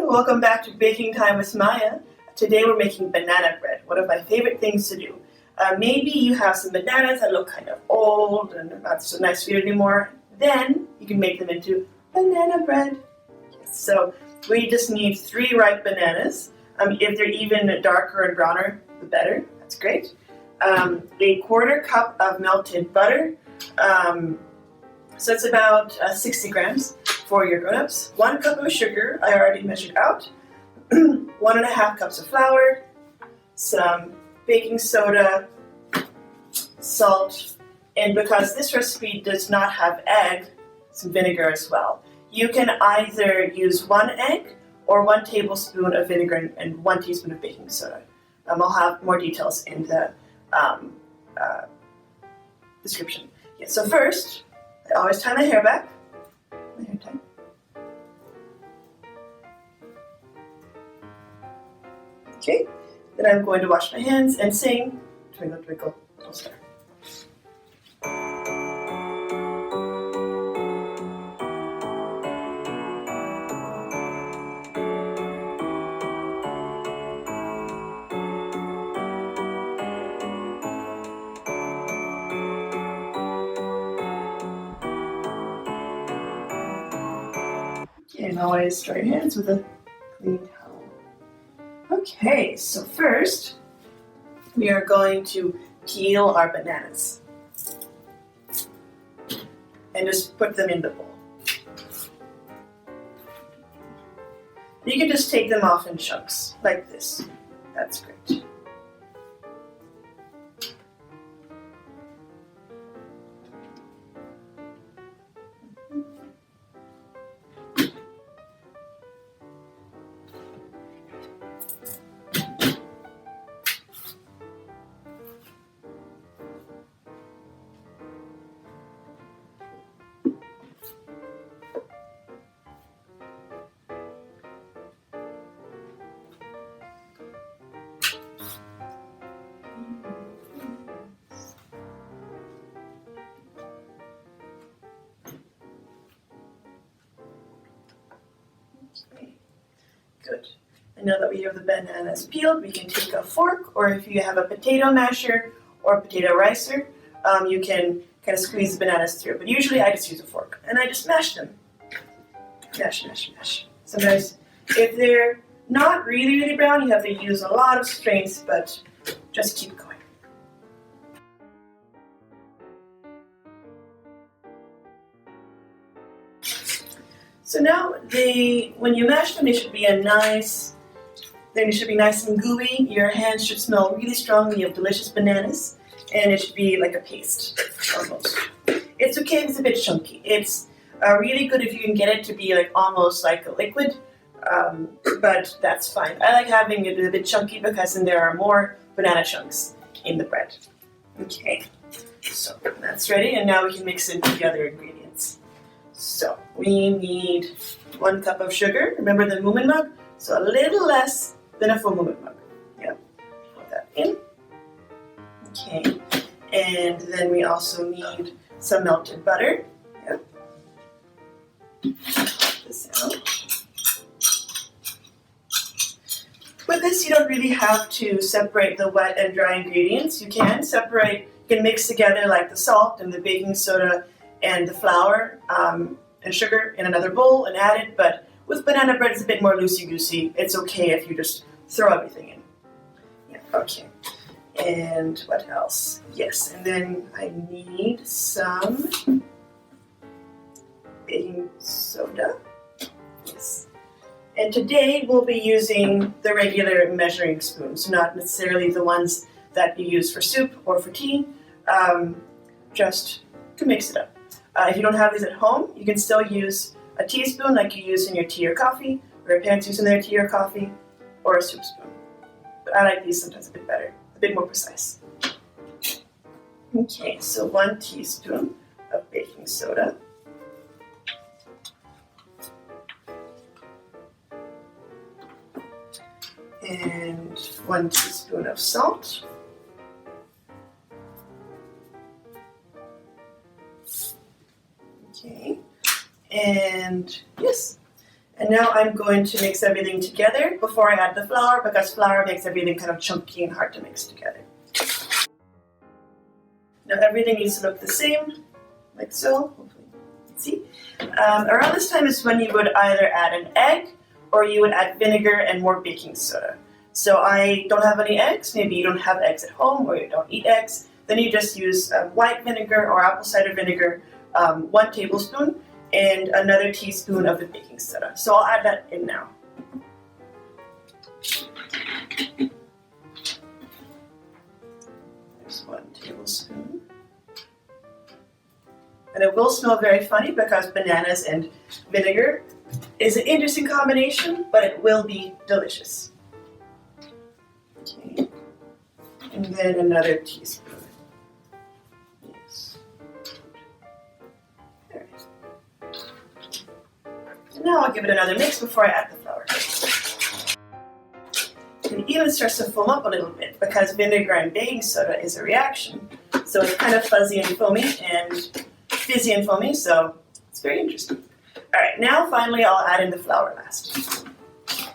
welcome back to Baking Time with Maija. Today we're making banana bread, one of my favorite things to do. Maybe you have some bananas that look kind of old and not so nice sweet anymore. Then you can make them into banana bread. So we just need 3 ripe bananas. If they're even darker and browner, the better. That's great. A 1/4 cup of melted butter. So it's about 60 grams for your grown-ups. 1 cup of sugar, I already measured out. 1.5 cups of flour, some baking soda, salt, and because this recipe does not have egg, some vinegar as well. You can either use 1 egg or 1 tablespoon of vinegar and 1 teaspoon of baking soda. I'll have more details in the description. Yeah, so first, I always tie my hair back. My hair tie. Okay, then I'm going to wash my hands and sing Twinkle Twinkle Little Star. And always dry your hands with a clean towel. Okay, so first we are going to peel our bananas and just put them in the bowl. You can just take them off in chunks like this. That's great. Good. And now that we have the bananas peeled, we can take a fork, or if you have a potato masher or a potato ricer, you can kind of squeeze the bananas through. But usually I just use a fork, and I just mash them. Mash, mash, mash. Sometimes if they're not really, really brown, you have to use a lot of strength, but just keep going. So now when you mash them, they should be nice and gooey. Your hands should smell really strongly of delicious bananas, and it should be like a paste, almost. It's okay if it's a bit chunky. It's really good if you can get it to be like almost like a liquid, but that's fine. I like having it a bit chunky because then there are more banana chunks in the bread. Okay, so that's ready, and now we can mix in the other ingredients. So we need 1 cup of sugar. Remember the Moomin mug? So a little less than a full Moomin mug. Yeah, put that in. Okay, and then we also need some melted butter. Yeah. Put this out. With this, you don't really have to separate the wet and dry ingredients. You can mix together like the salt and the baking soda and the flour and sugar in another bowl and add it, but with banana bread it's a bit more loosey-goosey. It's okay if you just throw everything in. Yeah, okay. And what else? Yes, and then I need some baking soda. Yes. And today we'll be using the regular measuring spoons, not necessarily the ones that you use for soup or for tea, just to mix it up. If you don't have these at home, you can still use a teaspoon like you use in your tea or coffee, or your parents use in their tea or coffee, or a soup spoon. But I like these sometimes a bit better, a bit more precise. Okay, so 1 teaspoon of baking soda. And 1 teaspoon of salt. Okay, and yes, And now I'm going to mix everything together before I add the flour, because flour makes everything kind of chunky and hard to mix together. Now everything needs to look the same, like so. Hopefully you can see. Around this time is when you would either add an egg or you would add vinegar and more baking soda. So I don't have any eggs. Maybe you don't have eggs at home or you don't eat eggs. Then you just use white vinegar or apple cider vinegar, 1 tablespoon, and another teaspoon of the baking soda. So I'll add that in now. There's 1 tablespoon. And it will smell very funny because bananas and vinegar is an interesting combination, but it will be delicious. Okay. And then another teaspoon. Yes. There. And now I'll give it another mix before I add the flour. It even starts to foam up a little bit because vinegar and baking soda is a reaction. So it's kind of fuzzy and foamy and fizzy and foamy, so it's very interesting. Alright, now finally I'll add in the flour last.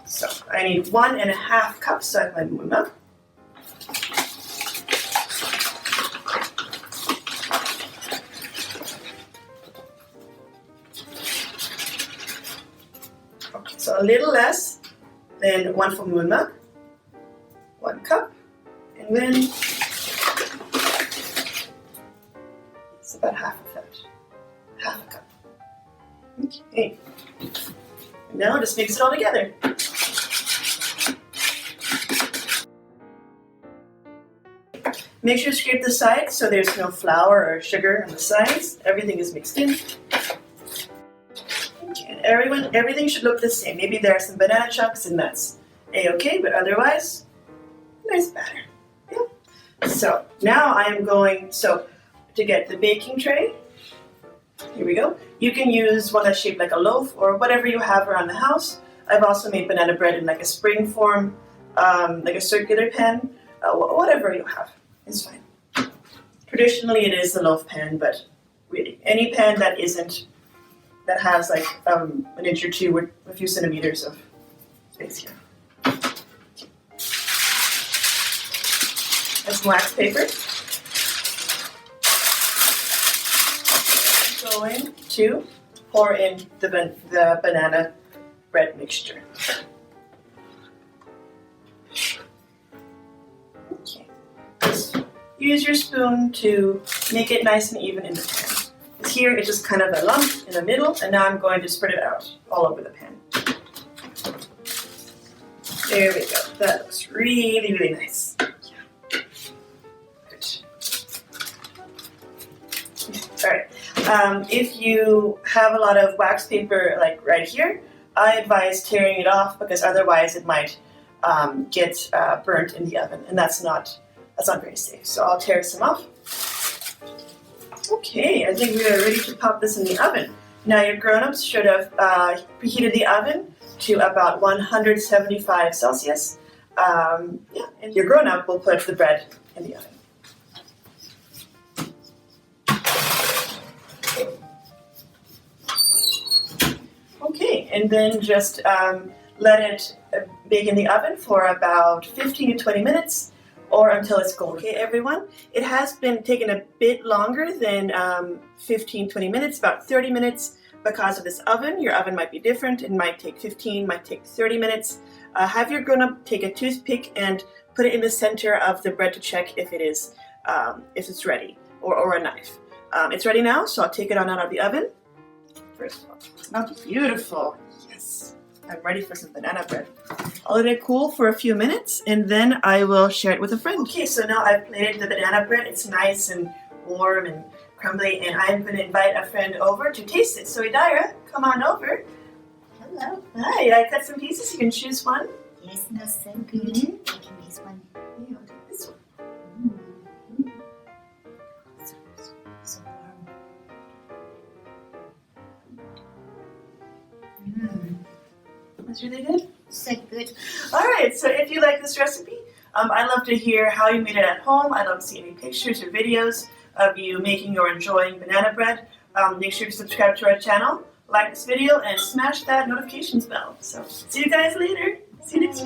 So I need 1.5 cups, so I have my muna. Okay, so a little less than 1 full muna. 1 cup, and then it's about half of that. Half a cup. Okay. And now just mix it all together. Make sure to scrape the sides so there's no flour or sugar on the sides. Everything is mixed in. Okay, and everything should look the same. Maybe there are some banana chunks and nuts. A-okay, but otherwise, nice batter. Yeah. So now I am going, to get the baking tray, here we go. You can use one that's shaped like a loaf or whatever you have around the house. I've also made banana bread in like a spring form, like a circular pan, whatever you have is fine. Traditionally it is the loaf pan, but really any pan that has like an inch or two with a few centimeters of space here. And some wax paper. Going to pour in the banana bread mixture. Okay. Just use your spoon to make it nice and even in the pan. Because here it's just kind of a lump in the middle, and now I'm going to spread it out all over the pan. There we go. That looks really, really nice. Good. Alright. If you have a lot of wax paper like right here, I advise tearing it off because otherwise it might get burnt in the oven, and that's not very safe. So I'll tear some off. Okay, I think we are ready to pop this in the oven. Now your grown-ups should have preheated the oven to about 175 Celsius. And your grown-up will put the bread in the oven. Okay, and then just let it bake in the oven for about 15 to 20 minutes or until it's golden. Okay, everyone, it has been taking a bit longer than 15-20 minutes, about 30 minutes because of this oven. Your oven might be different. It might take 15, might take 30 minutes. Have your grown-up take a toothpick and put it in the center of the bread to check if it's ready, or a knife. It's ready now, so I'll take it on out of the oven. First of all, it smells beautiful. Yes, I'm ready for some banana bread. I'll let it cool for a few minutes and then I will share it with a friend. Okay, so now I've plated the banana bread. It's nice and warm and crumbly, and I'm going to invite a friend over to taste it. So Idira, come on over. Hello. Hi, I cut some pieces. You can choose one. Yes, smells so good. Mm-hmm. Taking this one. Yeah, I'll take this one. So warm. That's really good. So good. Alright, so if you like this recipe, I'd love to hear how you made it at home. I'd love to see any pictures or videos of you making or enjoying banana bread. Make sure to subscribe to our channel, like this video, and smash that notifications bell. So see you guys later. See you next week.